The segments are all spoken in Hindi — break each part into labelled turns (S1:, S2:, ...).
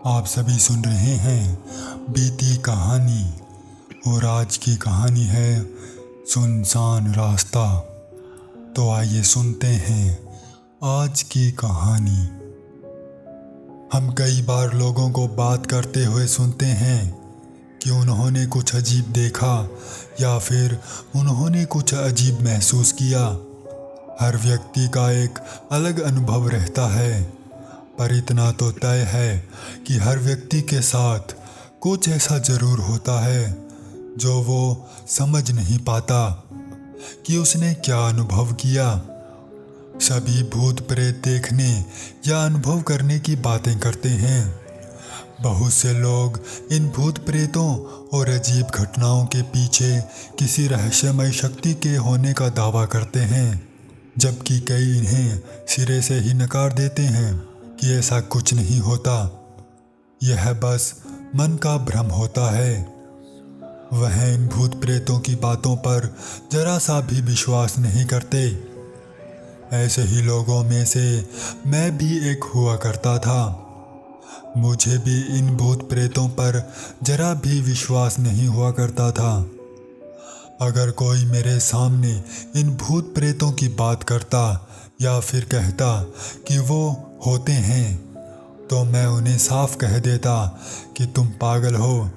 S1: आप सभी सुन रहे हैं बीती कहानी और आज की कहानी है सुनसान रास्ता। तो आइए सुनते हैं आज की कहानी। हम कई बार लोगों को बात करते हुए सुनते हैं कि उन्होंने कुछ अजीब देखा या फिर उन्होंने कुछ अजीब महसूस किया। हर व्यक्ति का एक अलग अनुभव रहता है, पर इतना तो तय है कि हर व्यक्ति के साथ कुछ ऐसा ज़रूर होता है जो वो समझ नहीं पाता कि उसने क्या अनुभव किया। सभी भूत प्रेत देखने या अनुभव करने की बातें करते हैं। बहुत से लोग इन भूत प्रेतों और अजीब घटनाओं के पीछे किसी रहस्यमय शक्ति के होने का दावा करते हैं, जबकि कई इन्हें सिरे से ही नकार देते हैं कि ऐसा कुछ नहीं होता, यह बस मन का भ्रम होता है। वह इन भूत प्रेतों की बातों पर जरा सा भी विश्वास नहीं करते। ऐसे ही लोगों में से मैं भी एक हुआ करता था। मुझे भी इन भूत प्रेतों पर जरा भी विश्वास नहीं हुआ करता था। अगर कोई मेरे सामने इन भूत प्रेतों की बात करता या फिर कहता कि वो होते हैं, तो मैं उन्हें साफ कह देता कि तुम पागल हो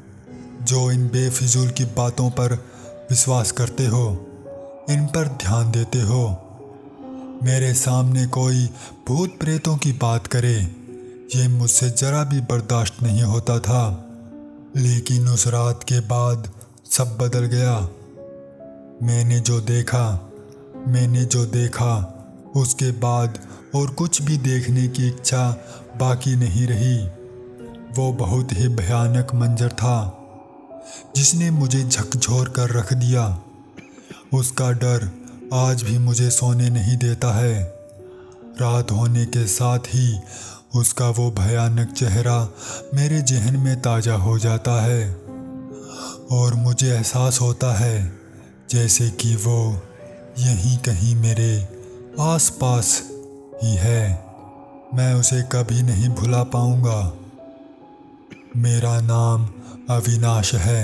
S1: जो इन बेफिजूल की बातों पर विश्वास करते हो, इन पर ध्यान देते हो। मेरे सामने कोई भूत प्रेतों की बात करे, ये मुझसे जरा भी बर्दाश्त नहीं होता था। लेकिन उस रात के बाद सब बदल गया। मैंने जो देखा उसके बाद और कुछ भी देखने की इच्छा बाकी नहीं रही। वो बहुत ही भयानक मंजर था जिसने मुझे झकझोर कर रख दिया। उसका डर आज भी मुझे सोने नहीं देता है। रात होने के साथ ही उसका वो भयानक चेहरा मेरे ज़हन में ताज़ा हो जाता है और मुझे एहसास होता है जैसे कि वो यहीं कहीं मेरे आसपास ही है। मैं उसे कभी नहीं भुला पाऊंगा। मेरा नाम अविनाश है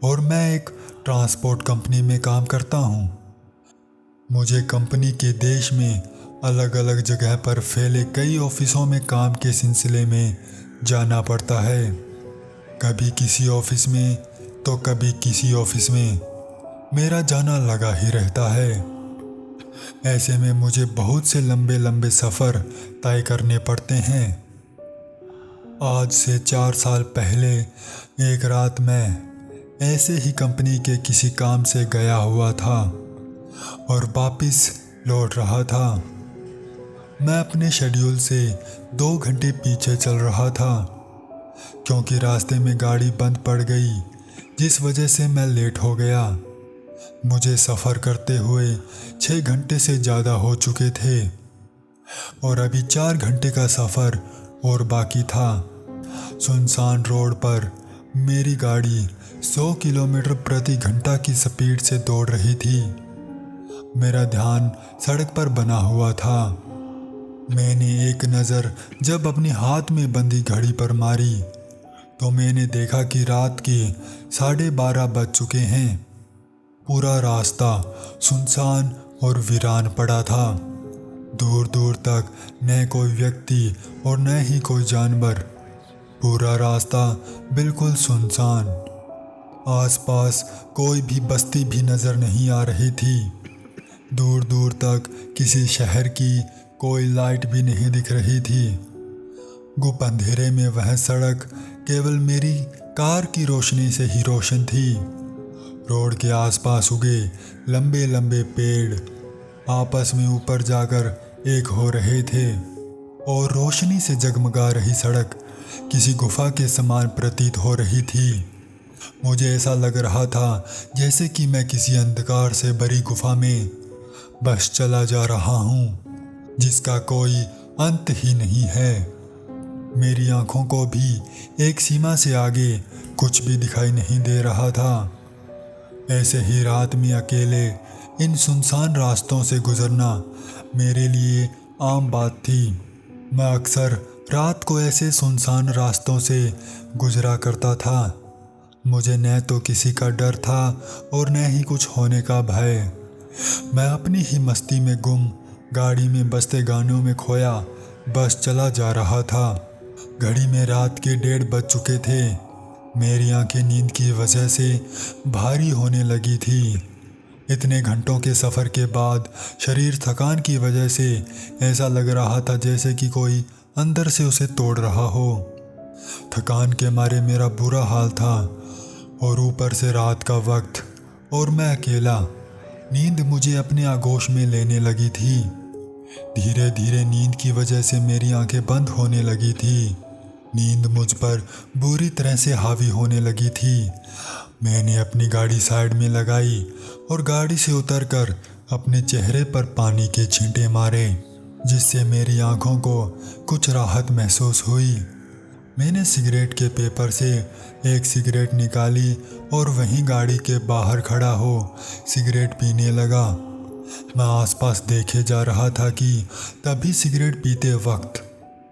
S1: और मैं एक ट्रांसपोर्ट कंपनी में काम करता हूँ। मुझे कंपनी के देश में अलग अलग जगह पर फैले कई ऑफिसों में काम के सिलसिले में जाना पड़ता है। कभी किसी ऑफिस में तो कभी किसी ऑफिस में मेरा जाना लगा ही रहता है। ऐसे में मुझे बहुत से लंबे लंबे सफ़र तय करने पड़ते हैं। आज से 4 साल पहले एक रात मैं ऐसे ही कंपनी के किसी काम से गया हुआ था और वापस लौट रहा था। मैं अपने शेड्यूल से 2 घंटे पीछे चल रहा था क्योंकि रास्ते में गाड़ी बंद पड़ गई, जिस वजह से मैं लेट हो गया। मुझे सफ़र करते हुए 6 घंटे से ज़्यादा हो चुके थे और अभी 4 घंटे का सफ़र और बाकी था। सुनसान रोड पर मेरी गाड़ी 100 किलोमीटर प्रति घंटा की स्पीड से दौड़ रही थी। मेरा ध्यान सड़क पर बना हुआ था। मैंने एक नज़र जब अपने हाथ में बंधी घड़ी पर मारी तो मैंने देखा कि रात के 12:30 बज चुके हैं। पूरा रास्ता सुनसान और वीरान पड़ा था। दूर दूर तक न कोई व्यक्ति और न ही कोई जानवर। पूरा रास्ता बिल्कुल सुनसान। आसपास कोई भी बस्ती भी नज़र नहीं आ रही थी। दूर दूर तक किसी शहर की कोई लाइट भी नहीं दिख रही थी। गुप अंधेरे में वह सड़क केवल मेरी कार की रोशनी से ही रोशन थी। रोड के आसपास उगे लंबे लंबे पेड़ आपस में ऊपर जाकर एक हो रहे थे और रोशनी से जगमगा रही सड़क किसी गुफा के समान प्रतीत हो रही थी। मुझे ऐसा लग रहा था जैसे कि मैं किसी अंधकार से भरी गुफा में बस चला जा रहा हूँ जिसका कोई अंत ही नहीं है। मेरी आंखों को भी एक सीमा से आगे कुछ भी दिखाई नहीं दे रहा था। ऐसे ही रात में अकेले इन सुनसान रास्तों से गुजरना मेरे लिए आम बात थी। मैं अक्सर रात को ऐसे सुनसान रास्तों से गुजरा करता था। मुझे न तो किसी का डर था और न ही कुछ होने का भय। मैं अपनी ही मस्ती में गुम, गाड़ी में बजते गानों में खोया, बस चला जा रहा था। घड़ी में रात के 1:30 बज चुके थे। मेरी आंखें नींद की वजह से भारी होने लगी थी। इतने घंटों के सफ़र के बाद शरीर थकान की वजह से ऐसा लग रहा था जैसे कि कोई अंदर से उसे तोड़ रहा हो। थकान के मारे मेरा बुरा हाल था और ऊपर से रात का वक्त और मैं अकेला। नींद मुझे अपने आगोश में लेने लगी थी। धीरे धीरे नींद की वजह से मेरी आंखें बंद होने लगी थी। नींद मुझ पर बुरी तरह से हावी होने लगी थी। मैंने अपनी गाड़ी साइड में लगाई और गाड़ी से उतरकर अपने चेहरे पर पानी के छींटे मारे, जिससे मेरी आंखों को कुछ राहत महसूस हुई। मैंने सिगरेट के पेपर से एक सिगरेट निकाली और वहीं गाड़ी के बाहर खड़ा हो सिगरेट पीने लगा। मैं आसपास देखे जा रहा था कि तभी सिगरेट पीते वक्त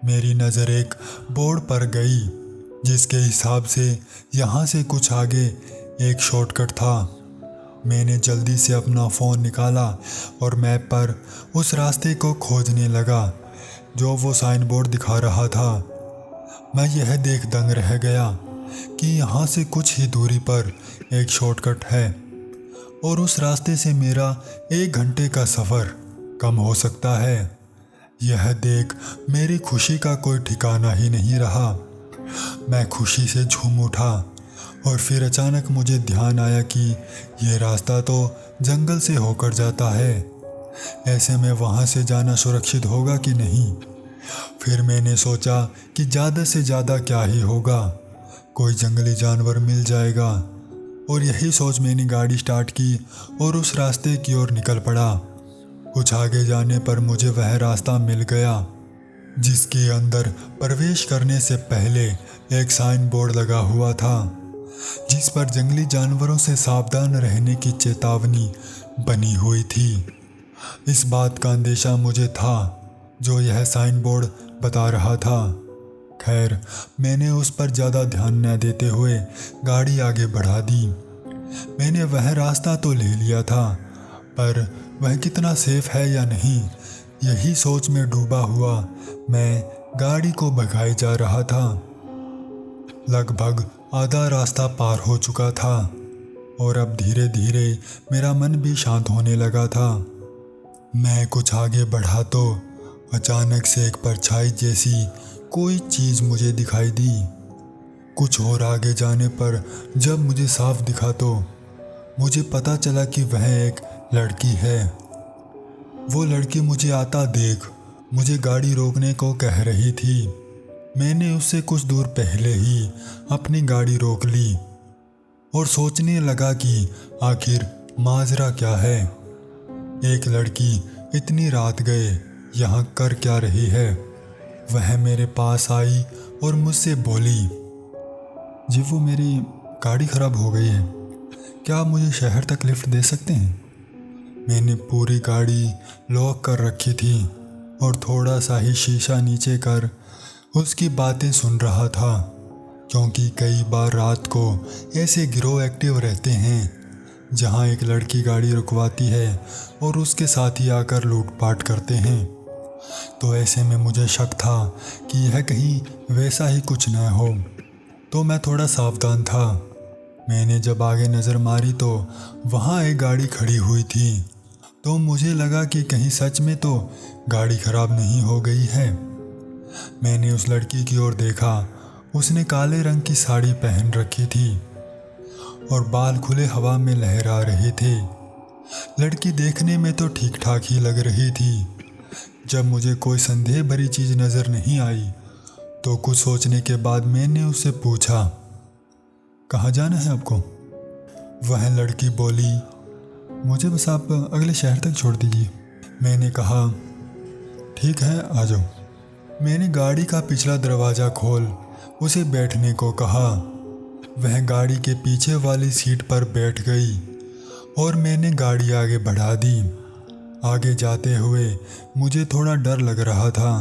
S1: मेरी नज़र एक बोर्ड पर गई, जिसके हिसाब से यहाँ से कुछ आगे एक शॉर्टकट था। मैंने जल्दी से अपना फ़ोन निकाला और मैप पर उस रास्ते को खोजने लगा जो वो साइन बोर्ड दिखा रहा था। मैं यह देख दंग रह गया कि यहाँ से कुछ ही दूरी पर एक शॉर्टकट है और उस रास्ते से मेरा 1 घंटे का सफ़र कम हो सकता है। यह देख मेरी खुशी का कोई ठिकाना ही नहीं रहा। मैं खुशी से झूम उठा और फिर अचानक मुझे ध्यान आया कि यह रास्ता तो जंगल से होकर जाता है। ऐसे में वहाँ से जाना सुरक्षित होगा कि नहीं। फिर मैंने सोचा कि ज़्यादा से ज़्यादा क्या ही होगा, कोई जंगली जानवर मिल जाएगा। और यही सोच मैंने गाड़ी स्टार्ट की और उस रास्ते की ओर निकल पड़ा। कुछ आगे जाने पर मुझे वह रास्ता मिल गया जिसके अंदर प्रवेश करने से पहले एक साइन बोर्ड लगा हुआ था, जिस पर जंगली जानवरों से सावधान रहने की चेतावनी बनी हुई थी। इस बात का अंदेशा मुझे था जो यह साइन बोर्ड बता रहा था। खैर, मैंने उस पर ज़्यादा ध्यान न देते हुए गाड़ी आगे बढ़ा दी। मैंने वह रास्ता तो ले लिया था, पर वह कितना सेफ है या नहीं, यही सोच में डूबा हुआ मैं गाड़ी को भगाए जा रहा था। लगभग आधा रास्ता पार हो चुका था और अब धीरे धीरे मेरा मन भी शांत होने लगा था। मैं कुछ आगे बढ़ा तो अचानक से एक परछाई जैसी कोई चीज़ मुझे दिखाई दी। कुछ और आगे जाने पर जब मुझे साफ दिखा तो मुझे पता चला कि वह एक लड़की है। वो लड़की मुझे आता देख मुझे गाड़ी रोकने को कह रही थी। मैंने उससे कुछ दूर पहले ही अपनी गाड़ी रोक ली और सोचने लगा कि आखिर माजरा क्या है। एक लड़की इतनी रात गए यहाँ कर क्या रही है। वह मेरे पास आई और मुझसे बोली, जी वो मेरी गाड़ी ख़राब हो गई है, क्या आप मुझे शहर तक लिफ्ट दे सकते हैं। मैंने पूरी गाड़ी लॉक कर रखी थी और थोड़ा सा ही शीशा नीचे कर उसकी बातें सुन रहा था, क्योंकि कई बार रात को ऐसे गिरोह एक्टिव रहते हैं जहां एक लड़की गाड़ी रुकवाती है और उसके साथी आकर लूटपाट करते हैं। तो ऐसे में मुझे शक था कि यह कहीं वैसा ही कुछ न हो, तो मैं थोड़ा सावधान था। मैंने जब आगे नज़र मारी तो वहाँ एक गाड़ी खड़ी हुई थी, तो मुझे लगा कि कहीं सच में तो गाड़ी ख़राब नहीं हो गई है। मैंने उस लड़की की ओर देखा। उसने काले रंग की साड़ी पहन रखी थी और बाल खुले हवा में लहरा रहे थे। लड़की देखने में तो ठीक ठाक ही लग रही थी। जब मुझे कोई संदेह भरी चीज़ नज़र नहीं आई तो कुछ सोचने के बाद मैंने उससे पूछा, कहाँ जाना है आपको। वह लड़की बोली, मुझे बस आप अगले शहर तक छोड़ दीजिए। मैंने कहा, ठीक है आ जाओ। मैंने गाड़ी का पिछला दरवाज़ा खोल उसे बैठने को कहा। वह गाड़ी के पीछे वाली सीट पर बैठ गई और मैंने गाड़ी आगे बढ़ा दी। आगे जाते हुए मुझे थोड़ा डर लग रहा था।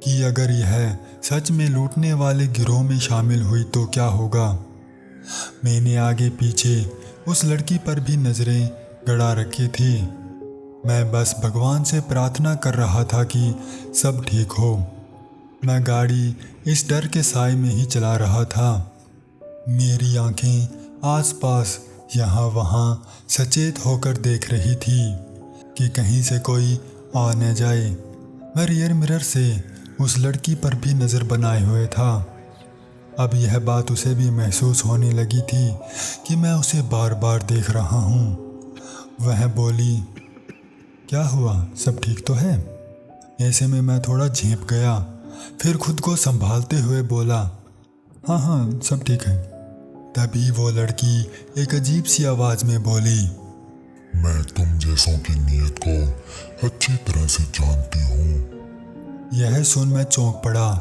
S1: कि अगर यह सच में लूटने वाले गिरोह में शामिल हुई तो क्या होगा। मैंने आगे पीछे उस लड़की पर भी नज़रें गड़ा रखी थी। मैं बस भगवान से प्रार्थना कर रहा था कि सब ठीक हो। मैं गाड़ी इस डर के साए में ही चला रहा था। मेरी आंखें आसपास यहाँ वहाँ सचेत होकर देख रही थी कि कहीं से कोई आ न जाए। मैं रियर मिरर से उस लड़की पर भी नज़र बनाए हुए था। अब यह बात उसे भी महसूस होने लगी थी कि मैं उसे बार बार देख रहा हूँ। वह बोली, क्या हुआ, सब ठीक तो है? ऐसे में मैं थोड़ा झेंप गया, फिर खुद को संभालते हुए बोला, हाँ हाँ सब ठीक है। तभी वो लड़की एक अजीब सी आवाज़ में बोली,
S2: मैं तुम जैसों की नीयत को अच्छी तरह से जानती हूँ।
S1: यह सुन मैं चौंक पड़ा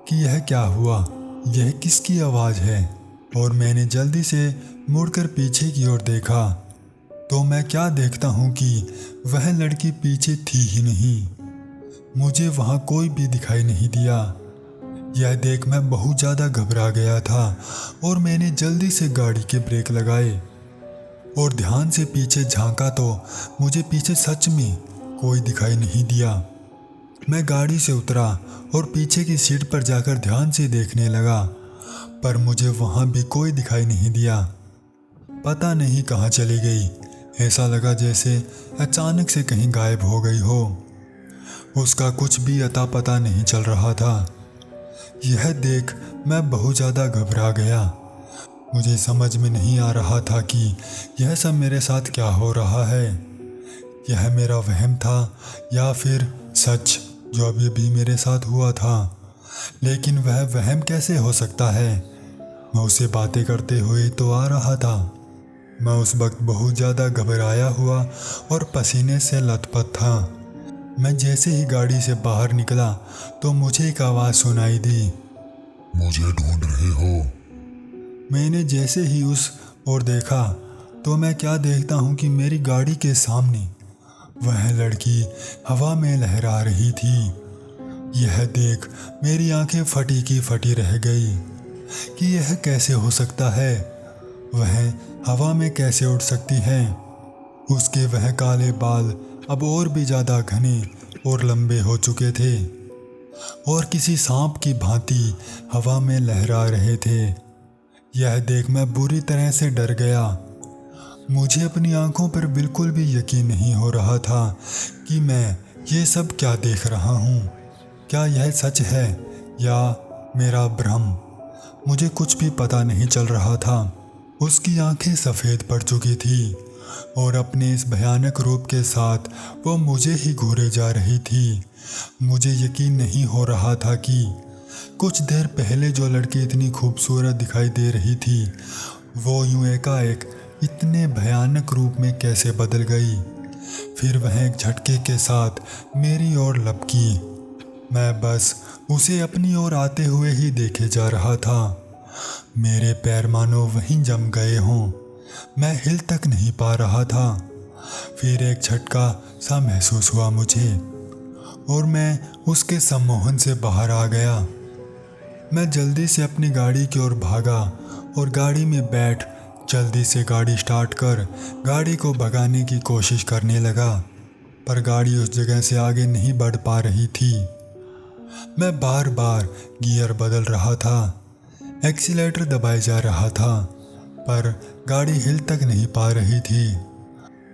S1: कि यह क्या हुआ, यह किसकी आवाज़ है। और मैंने जल्दी से मुड़कर पीछे की ओर देखा तो मैं क्या देखता हूँ कि वह लड़की पीछे थी ही नहीं। मुझे वहाँ कोई भी दिखाई नहीं दिया। यह देख मैं बहुत ज़्यादा घबरा गया था और मैंने जल्दी से गाड़ी के ब्रेक लगाए और ध्यान से पीछे झांका तो मुझे पीछे सच में कोई दिखाई नहीं दिया। मैं गाड़ी से उतरा और पीछे की सीट पर जाकर ध्यान से देखने लगा, पर मुझे वहाँ भी कोई दिखाई नहीं दिया। पता नहीं कहाँ चली गई। ऐसा लगा जैसे अचानक से कहीं गायब हो गई हो। उसका कुछ भी अता पता नहीं चल रहा था। यह देख मैं बहुत ज़्यादा घबरा गया। मुझे समझ में नहीं आ रहा था कि यह सब मेरे साथ क्या हो रहा है। यह मेरा वहम था या फिर सच जो अभी भी मेरे साथ हुआ था। लेकिन वह वहम कैसे हो सकता है? मैं उससे बातें करते हुए तो आ रहा था। मैं उस वक्त बहुत ज़्यादा घबराया हुआ और पसीने से लथपथ था। मैं जैसे ही गाड़ी से बाहर निकला तो मुझे एक आवाज़ सुनाई दी,
S2: मुझे ढूंढ रहे हो?
S1: मैंने जैसे ही उस ओर देखा तो मैं क्या देखता हूँ कि मेरी गाड़ी के सामने वह लड़की हवा में लहरा रही थी। यह देख मेरी आंखें फटी की फटी रह गई कि यह कैसे हो सकता है। वह हवा में कैसे उड़ सकती है? उसके वह काले बाल अब और भी ज़्यादा घने और लंबे हो चुके थे और किसी सांप की भांति हवा में लहरा रहे थे। यह देख मैं बुरी तरह से डर गया। मुझे अपनी आंखों पर बिल्कुल भी यकीन नहीं हो रहा था कि मैं ये सब क्या देख रहा हूँ। क्या यह सच है या मेरा भ्रम? मुझे कुछ भी पता नहीं चल रहा था। उसकी आंखें सफ़ेद पड़ चुकी थी और अपने इस भयानक रूप के साथ वो मुझे ही घूरे जा रही थी। मुझे यकीन नहीं हो रहा था कि कुछ देर पहले जो लड़की इतनी खूबसूरत दिखाई दे रही थी वो यूं एकाएक इतने भयानक रूप में कैसे बदल गई। फिर वह एक झटके के साथ मेरी ओर लपकी। मैं बस उसे अपनी ओर आते हुए ही देखे जा रहा था। मेरे पैर मानो वहीं जम गए हों। मैं हिल तक नहीं पा रहा था। फिर एक झटका सा महसूस हुआ मुझे और मैं उसके सम्मोहन से बाहर आ गया। मैं जल्दी से अपनी गाड़ी की ओर भागा और गाड़ी में बैठ जल्दी से गाड़ी स्टार्ट कर गाड़ी को भगाने की कोशिश करने लगा, पर गाड़ी उस जगह से आगे नहीं बढ़ पा रही थी। मैं बार बार गियर बदल रहा था, एक्सीलेटर दबाए जा रहा था, पर गाड़ी हिल तक नहीं पा रही थी।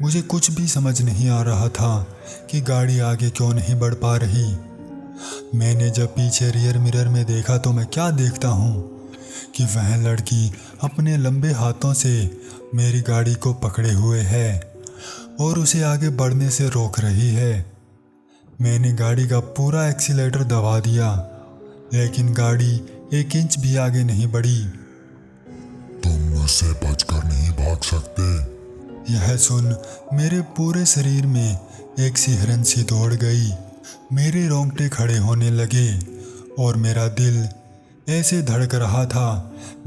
S1: मुझे कुछ भी समझ नहीं आ रहा था कि गाड़ी आगे क्यों नहीं बढ़ पा रही। मैंने जब पीछे रियर मिरर में देखा तो मैं क्या देखता हूँ कि वह लड़की अपने लंबे हाथों से मेरी गाड़ी को पकड़े हुए है और उसे आगे बढ़ने से रोक रही है। मैंने गाड़ी का पूरा एक्सीलेटर दबा दिया, लेकिन गाड़ी 1 इंच भी आगे नहीं बढ़ी।
S2: तुम मुझसे बचकर नहीं भाग सकते।
S1: यह सुन मेरे पूरे शरीर में एक सिहरन सी दौड़ गई। मेरे रोंगटे खड़े होने लगे और मेरा दिल ऐसे धड़क रहा था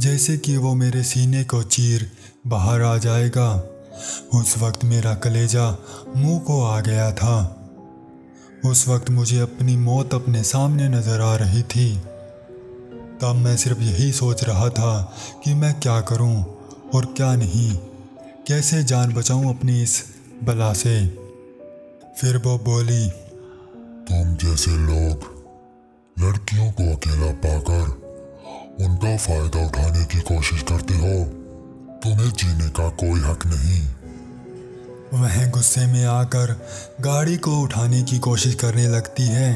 S1: जैसे कि वो मेरे सीने को चीर बाहर आ जाएगा। उस वक्त मेरा कलेजा मुंह को आ गया था उस वक्त मुझे अपनी मौत अपने सामने नजर आ रही थी। तब मैं सिर्फ यही सोच रहा था कि मैं क्या करूं और क्या नहीं, कैसे जान बचाऊं अपनी इस बला से। फिर वो बोली,
S2: तुम जैसे लोग लड़कियों को अकेला पाकर उनका फायदा उठाने की कोशिश करते हो। तुम्हें जीने का कोई हक नहीं।
S1: वह गुस्से में आकर गाड़ी को उठाने की कोशिश करने लगती है।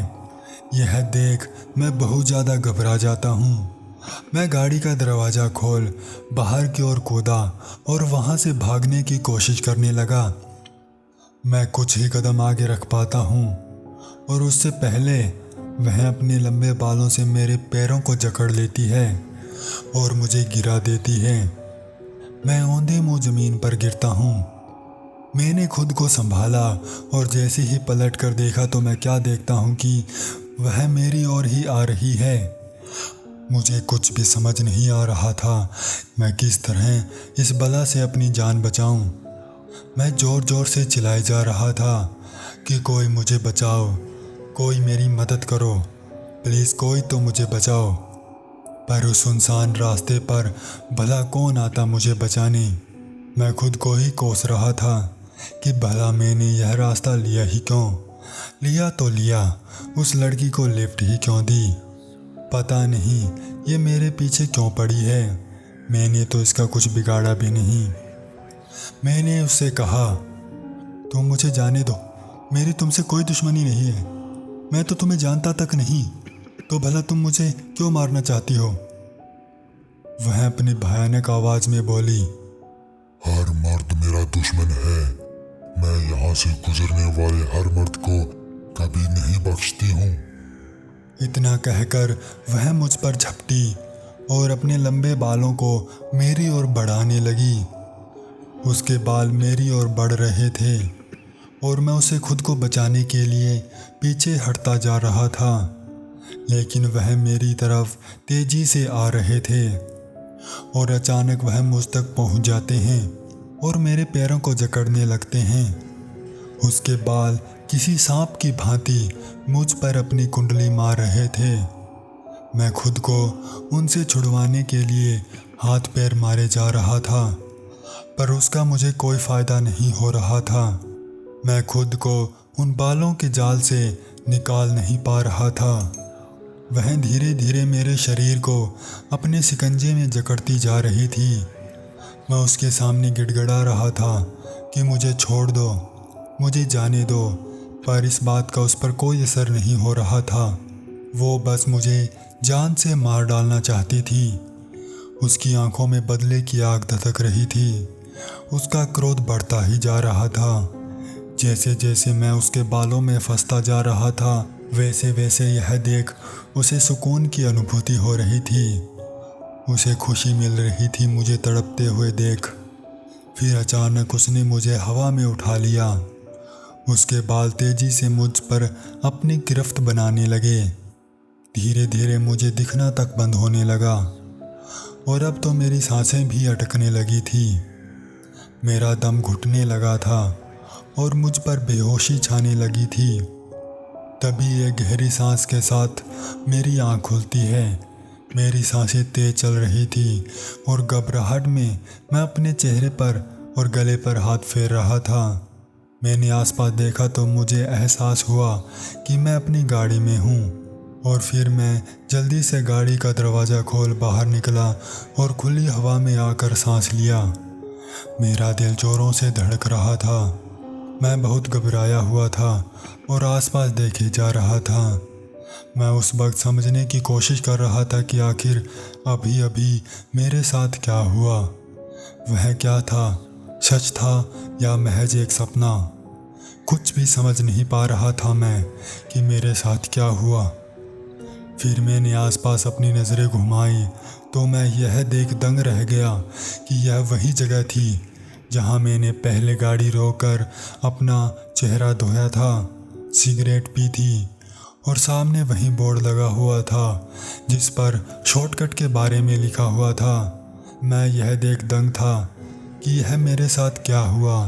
S1: यह देख मैं बहुत ज़्यादा घबरा जाता हूँ। मैं गाड़ी का दरवाज़ा खोल बाहर की ओर कूदा और वहाँ से भागने की कोशिश करने लगा। मैं कुछ ही कदम आगे रख पाता हूँ और उससे पहले वह अपने लंबे बालों से मेरे पैरों को जकड़ लेती है और मुझे गिरा देती है। मैं औंधे मुँह ज़मीन पर गिरता हूँ। मैंने खुद को संभाला और जैसे ही पलट कर देखा तो मैं क्या देखता हूँ कि वह मेरी ओर ही आ रही है। मुझे कुछ भी समझ नहीं आ रहा था मैं किस तरह इस बला से अपनी जान बचाऊं। मैं ज़ोर ज़ोर से चिल्लाए जा रहा था कि कोई मुझे बचाओ, कोई मेरी मदद करो, प्लीज़ कोई तो मुझे बचाओ। पर उस सुनसान रास्ते पर भला कौन आता मुझे बचाने। मैं खुद को ही कोस रहा था कि भला मैंने यह रास्ता लिया ही क्यों। लिया तो लिया, उस लड़की को लिफ्ट ही क्यों दी। पता नहीं ये मेरे पीछे क्यों पड़ी है। मैंने तो इसका कुछ बिगाड़ा भी नहीं। मैंने उससे कहा, तुम मुझे जाने दो, मेरी तुमसे कोई दुश्मनी नहीं है। मैं तो तुम्हें जानता तक नहीं, तो भला तुम मुझे क्यों मारना चाहती हो। वह अपनी भयानक आवाज़ में बोली,
S2: हर मर्द मेरा दुश्मन है। मैं यहाँ से गुजरने वाले हर मर्द को कभी नहीं बख्शती हूँ।
S1: इतना कहकर वह मुझ पर झपटी और अपने लंबे बालों को मेरी ओर बढ़ाने लगी। उसके बाल मेरी ओर बढ़ रहे थे और मैं उसे खुद को बचाने के लिए पीछे हटता जा रहा था, लेकिन वह मेरी तरफ तेजी से आ रहे थे और अचानक वह मुझ तक पहुंच जाते हैं और मेरे पैरों को जकड़ने लगते हैं। उसके बाल किसी सांप की भांति मुझ पर अपनी कुंडली मार रहे थे। मैं खुद को उनसे छुड़वाने के लिए हाथ पैर मारे जा रहा था, पर उसका मुझे कोई फ़ायदा नहीं हो रहा था। मैं खुद को उन बालों के जाल से निकाल नहीं पा रहा था। वह धीरे धीरे मेरे शरीर को अपने शिकंजे में जकड़ती जा रही थी। मैं उसके सामने गिड़गिड़ा रहा था कि मुझे छोड़ दो, मुझे जाने दो, पर इस बात का उस पर कोई असर नहीं हो रहा था। वो बस मुझे जान से मार डालना चाहती थी। उसकी आंखों में बदले की आग धधक रही थी। उसका क्रोध बढ़ता ही जा रहा था। जैसे जैसे मैं उसके बालों में फंसता जा रहा था, वैसे वैसे यह देख उसे सुकून की अनुभूति हो रही थी। उसे खुशी मिल रही थी मुझे तड़पते हुए देख। फिर अचानक उसने मुझे हवा में उठा लिया। उसके बाल तेजी से मुझ पर अपनी गिरफ्त बनाने लगे। धीरे धीरे मुझे दिखना तक बंद होने लगा और अब तो मेरी सांसें भी अटकने लगी थी। मेरा दम घुटने लगा था और मुझ पर बेहोशी छाने लगी थी। तभी एक गहरी सांस के साथ मेरी आँख खुलती है। मेरी सांसें तेज चल रही थी और घबराहट में मैं अपने चेहरे पर और गले पर हाथ फेर रहा था। मैंने आसपास देखा तो मुझे एहसास हुआ कि मैं अपनी गाड़ी में हूँ और फिर मैं जल्दी से गाड़ी का दरवाज़ा खोल बाहर निकला और खुली हवा में आकर सांस लिया। मेरा दिल जोरों से धड़क रहा था। मैं बहुत घबराया हुआ था और आसपास देखे जा रहा था। मैं उस वक्त समझने की कोशिश कर रहा था कि आखिर अभी अभी मेरे साथ क्या हुआ। वह क्या था, सच था या महज एक सपना। कुछ भी समझ नहीं पा रहा था मैं कि मेरे साथ क्या हुआ। फिर मैंने आसपास अपनी नज़रें घुमाई तो मैं यह देख दंग रह गया कि यह वही जगह थी जहां मैंने पहले गाड़ी रोककर अपना चेहरा धोया था, सिगरेट पी थी और सामने वही बोर्ड लगा हुआ था जिस पर शॉर्टकट के बारे में लिखा हुआ था। मैं यह देख दंग था कि यह मेरे साथ क्या हुआ।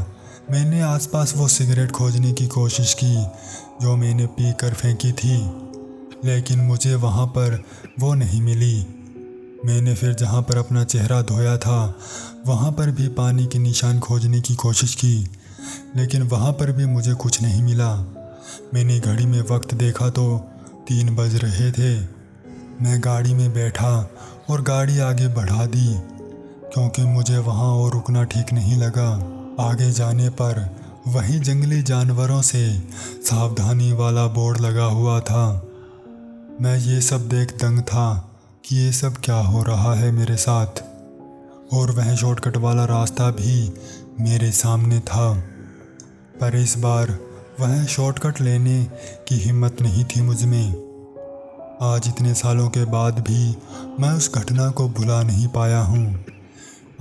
S1: मैंने आसपास वो सिगरेट खोजने की कोशिश की जो मैंने पी कर फेंकी थी, लेकिन मुझे वहाँ पर वो नहीं मिली। मैंने फिर जहाँ पर अपना चेहरा धोया था वहाँ पर भी पानी के निशान खोजने की कोशिश की, लेकिन वहाँ पर भी मुझे कुछ नहीं मिला। मैंने घड़ी में वक्त देखा तो 3 बज रहे थे। मैं गाड़ी में बैठा और गाड़ी आगे बढ़ा दी क्योंकि मुझे वहाँ और रुकना ठीक नहीं लगा। आगे जाने पर वहीं जंगली जानवरों से सावधानी वाला बोर्ड लगा हुआ था। मैं ये सब देख दंग था कि ये सब क्या हो रहा है मेरे साथ, और वह शॉर्टकट वाला रास्ता भी मेरे सामने था। पर इस बार वह शॉर्टकट लेने की हिम्मत नहीं थी मुझ में। आज इतने सालों के बाद भी मैं उस घटना को भुला नहीं पाया हूँ।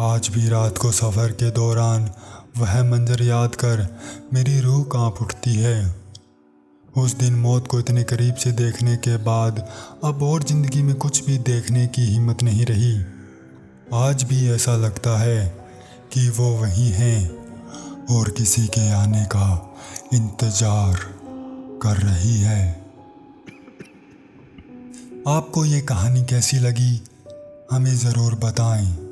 S1: आज भी रात को सफ़र के दौरान वह मंजर याद कर मेरी रूह कांप उठती है। उस दिन मौत को इतने करीब से देखने के बाद अब और ज़िंदगी में कुछ भी देखने की हिम्मत नहीं रही। आज भी ऐसा लगता है कि वो वहीं हैं और किसी के आने का इंतज़ार कर रही है। आपको ये कहानी कैसी लगी हमें ज़रूर बताएं।